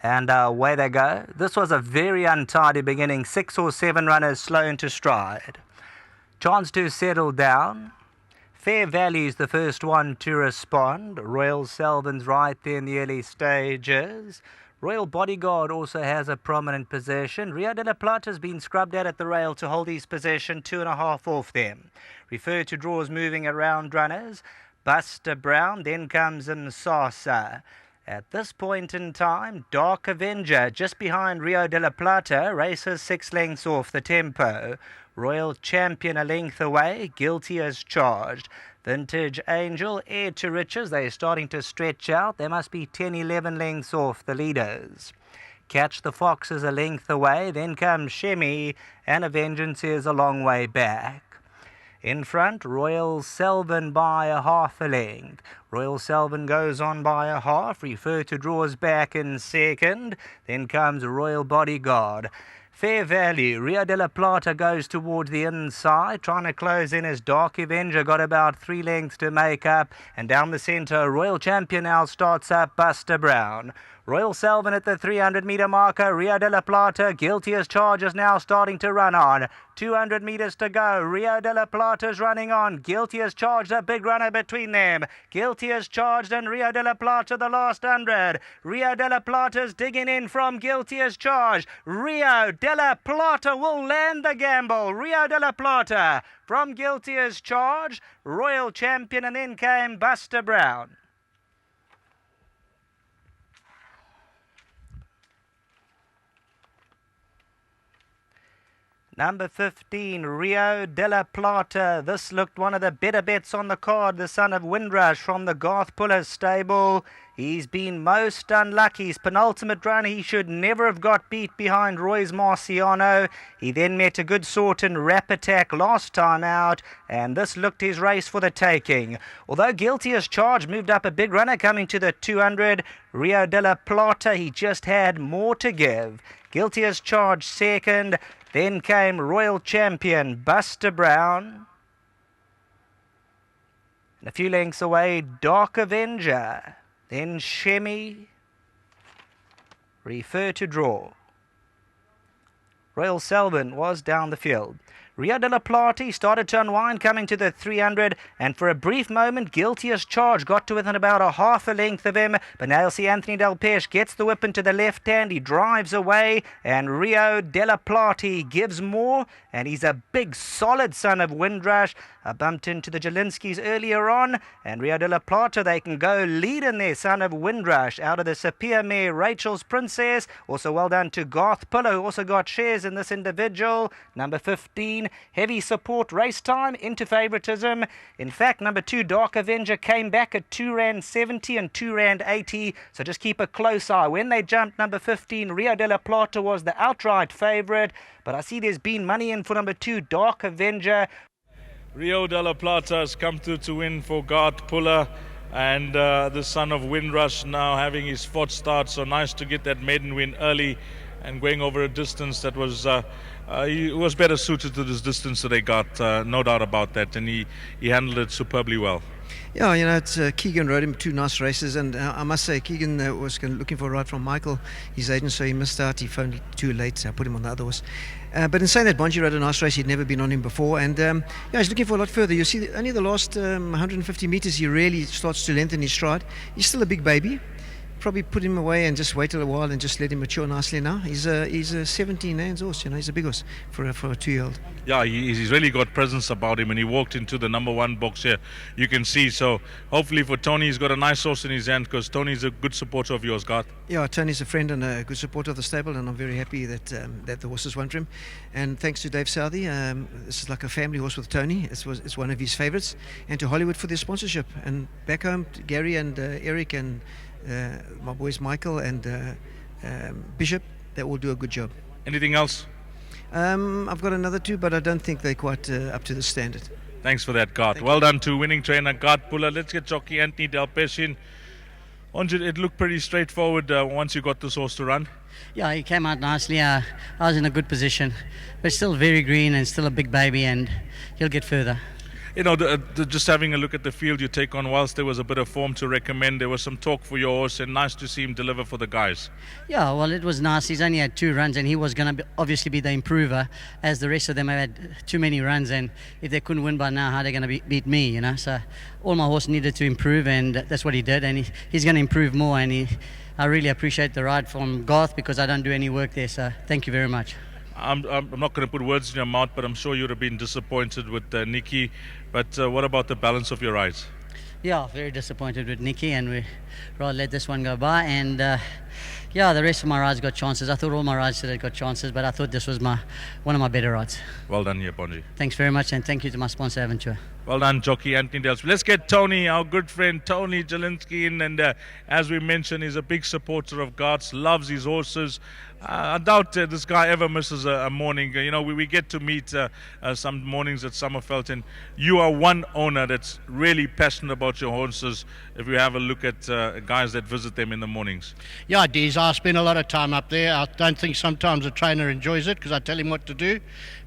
And away they go. This was a very untidy beginning. 6 or 7 runners slow into stride. Chance to settle down. Fair Value's the first one to respond. Royal Selvin's right there in the early stages. Royal Bodyguard also has a prominent position. Rio de la Plata's been scrubbed out at the rail to hold his position, 2.5 off them. Refer to draws moving around runners. Buster Brown, then comes Msasa. At this point in time, Dark Avenger, just behind Rio de la Plata, races 6 lengths off the tempo. Royal Champion a length away, Guilty as Charged. Vintage Angel, Heir to Riches, they're starting to stretch out. They must be 10, 11 lengths off the leaders. Catch the Foxes a length away, then comes Shemi, and A Vengeance is a long way back. In front, Royal Selvin by a half a length. Royal Selvin goes on by a half. Refer to draws back in second. Then comes Royal Bodyguard. Fair Value. Rio de la Plata goes towards the inside. Trying to close in as Dark Avenger. Got about 3 lengths to make up. And down the centre, Royal Champion now starts up Buster Brown. Royal Selvin at the 300-metre marker. Rio de la Plata, Guilty as Charged, is now starting to run on. 200 metres to go. Rio de la Plata's running on. Guilty as Charged, a big runner between them. Guilty as Charged and Rio de la Plata the last 100. Rio de la Plata's digging in from Guilty as Charged. Rio de la Plata will land the gamble. Rio de la Plata from Guilty as Charged. Royal Champion, and then came Buster Brown. Number 15, Rio de la Plata. This looked one of the better bets on the card. The son of Windrush from the Garth Puller stable. He's been most unlucky. His penultimate run, he should never have got beat behind Roy's Marciano. He then met a good sort in Rap Attack last time out, and this looked his race for the taking. Although Guilty as Charged moved up a big runner coming to the 200, Rio de la Plata, he just had more to give. Guilty as Charged second. Then came Royal Champion Buster Brown. And a few lengths away, Dark Avenger. Then Shemi. Refer to draw. Royal Selvin was down the field. Rio de la Plata started to unwind coming to the 300, and for a brief moment Guilty as Charged got to within about a half a length of him, but now you'll see Anthony Del Peche gets the whip into the left hand. He drives away, and Rio de la Plata gives more, and he's a big solid son of Windrush. Bumped into the Jelinskis earlier on, and Rio de la Plata, they can go lead in there, son of Windrush, out of the Sapir mare Rachel's Princess. Also well done to Garth Puller, who also got shares in this individual. Number 15, heavy support race time into favoritism. In fact, number 2, Dark Avenger, came back at R2.70 and R2.80, so just keep a close eye. When they jumped number 15, Rio de la Plata was the outright favourite, but I see there's been money in for number 2, Dark Avenger. Rio de la Plata has come through to win for Garth Puller, and the son of Windrush now having his 4th start, so nice to get that maiden win early and going over a distance that was he was better suited to this distance that they got, no doubt about that, and he handled it superbly well. Yeah, you know, it's Keegan rode him 2 nice races, and I must say Keegan was looking for a ride from Michael, his agent, so he missed out. He phoned too late, so I put him on the other horse. But in saying that, Bonji rode a nice race. He'd never been on him before, and yeah, he's looking for a lot further. You see, only the last 150 metres he really starts to lengthen his stride. He's still a big baby. Probably put him away and just wait a while and just let him mature nicely now. He's a 17 hands horse, you know, he's a big horse for a 2-year-old. Yeah, he's really got presence about him, and he walked into the number 1 box here, you can see. So hopefully for Tony, he's got a nice horse in his hand, because Tony's a good supporter of yours, Garth. Yeah, Tony's a friend and a good supporter of the stable, and I'm very happy that that the horses won for him. And thanks to Dave Southey, this is like a family horse with Tony. It's one of his favourites, and to Hollywood for their sponsorship. And back home, to Gary and Eric and my boys Michael and Bishop, they all do a good job. Anything else? I've got another 2, but I don't think they're quite up to the standard. Thanks for that, Garth. Well done to winning trainer Garth Puller. Let's get jockey Anthony Del Peche in. It looked pretty straightforward once you got this horse to run. Yeah, he came out nicely. I was in a good position, but still very green and still a big baby, and he'll get further. Just having a look at the field you take on, whilst there was a bit of form to recommend, there was some talk for your horse, and nice to see him deliver for the guys. Yeah, well, it was nice. He's only had 2 runs, and he was going to obviously be the improver, as the rest of them have had too many runs. And if they couldn't win by now, how are they going to beat me? So all my horse needed to improve, and that's what he did. And he's going to improve more. And I really appreciate the ride from Garth, because I don't do any work there. So thank you very much. I'm not going to put words in your mouth, but I'm sure you'd have been disappointed with Nikki. But what about the balance of your rides? Yeah, very disappointed with Nikki, and we rather let this one go by. And the rest of my rides got chances. I thought all my rides today got chances, but I thought this was one of my better rides. Well done here, Bonji. Thanks very much, and thank you to my sponsor, Aventura. Well done, jockey Anthony Dales. Let's get Tony, our good friend Tony Jelinski, in. And as we mentioned, he's a big supporter of Garth's, loves his horses. I doubt this guy ever misses a morning. We get to meet some mornings at Summerfeld, and you are one owner that's really passionate about your horses. If you have a look at guys that visit them in the mornings. Yeah, Deez, I spend a lot of time up there. I don't think sometimes a trainer enjoys it because I tell him what to do,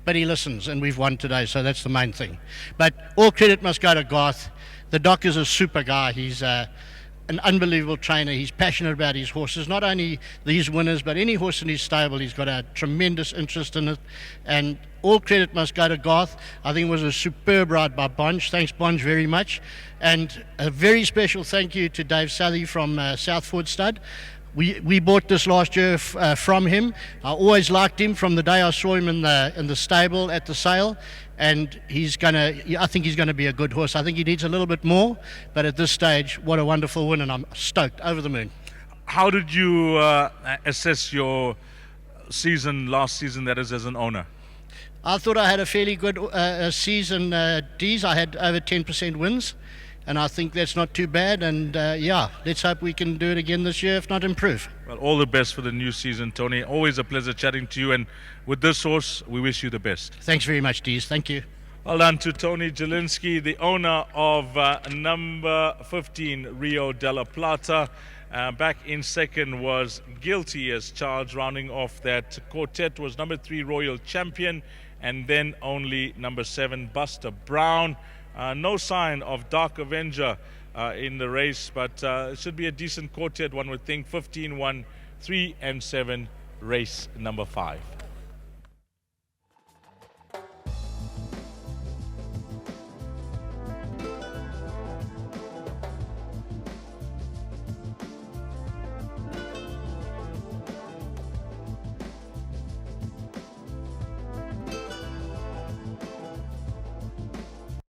but he listens, and we've won today, so that's the main thing. But all credit must go to Garth. The doc is a super guy. He's an unbelievable trainer. He's passionate about his horses, not only these winners, but any horse in his stable. He's got a tremendous interest in it, and all credit must go to Garth. I think it was a superb ride by Bonge. Thanks, Bonge, very much. And a very special thank you to Dave Sally from Southford Stud. We bought this last year from him. I always liked him from the day I saw him in the stable at the sale, and I think he's gonna be a good horse. I think he needs a little bit more, but at this stage, what a wonderful win, and I'm stoked, over the moon. How did you assess your last season, that is, as an owner? I thought I had a fairly good season, Deez. I had over 10% wins, and I think that's not too bad. And let's hope we can do it again this year, if not improve. Well, all the best for the new season, Tony. Always a pleasure chatting to you, and with this horse, we wish you the best. Thanks very much, Deez. Thank you. Well done to Tony Jelinski, the owner of number 15, Rio della Plata. Back in second was Guilty as Charged. Rounding off that quartet was number 3, Royal Champion, and then only number 7, Buster Brown. No sign of Dark Avenger in the race, but it should be a decent quartet, one would think. 15, 1, 3 and 7, race number 5.